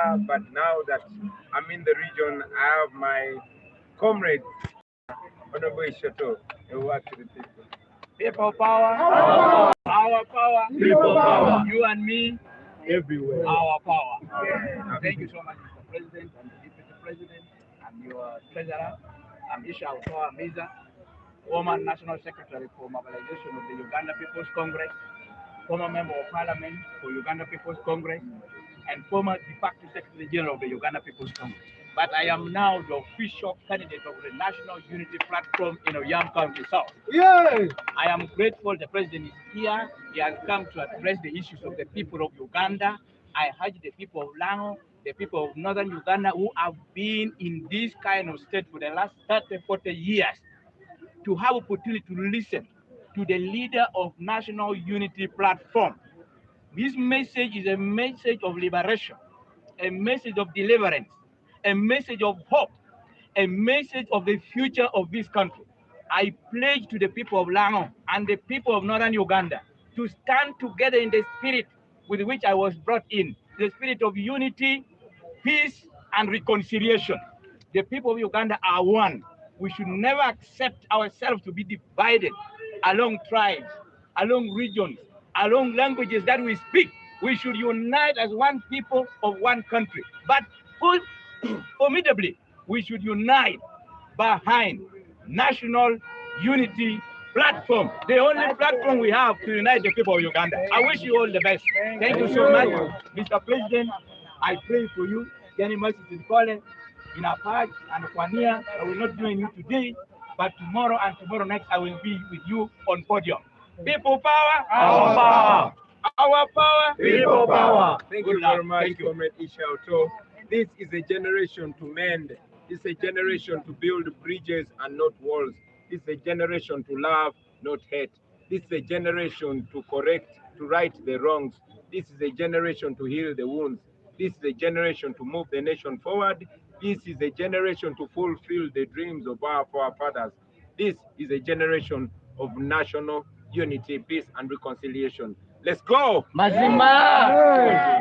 Uganda, but now that I'm in the region, I have my comrade, Honorable Isha, who work to the people. People power, our power, People power. you and me, Everywhere. our power. Thank you so much, Mr. President and the Deputy President and your Treasurer. I'm Isha, Otto, Amiza, former National Secretary for Mobilization of the Uganda People's Congress, former Member of Parliament for Uganda People's Congress, and former de facto Secretary General of the Uganda People's Congress. But I am now the official candidate of the National Unity Platform in Oyam County South. Yes. I am grateful the President is here. He has come to address the issues of the people of Uganda. I urge the people of Lango, the people of Northern Uganda who have been in this kind of state for the last 30, 40 years to have opportunity to listen to the leader of National Unity Platform. This message is a message of liberation, a message of deliverance, a message of hope, a message of the future of this country. I pledge to the people of Lango and the people of Northern Uganda to stand together in the spirit with which I was brought in, the spirit of unity, peace, and reconciliation. The people of Uganda are one. We should never accept ourselves to be divided along tribes, along regions, along languages that we speak. We should unite as one people of one country. But formidably, we should unite behind National Unity Platform, the only platform we have to unite the people of Uganda. I wish you all the best. Thank you so much, Mr. President. I pray for you. Any mercy to the calling in our part and Kwania. I will not join you today, but tomorrow and tomorrow next I will be with you on podium. People power, Our power. our power, People power. Thank Good you luck. very much, Thank you. Comrade Isha Otto. This is a generation to mend. This is a generation to build bridges and not walls. This is a generation to love, not hate. This is a generation to correct, to right the wrongs. This is a generation to heal the wounds. This is a generation to move the nation forward. This is a generation to fulfill the dreams of our forefathers. This is a generation of national unity, peace, and reconciliation. Let's go! Mazima!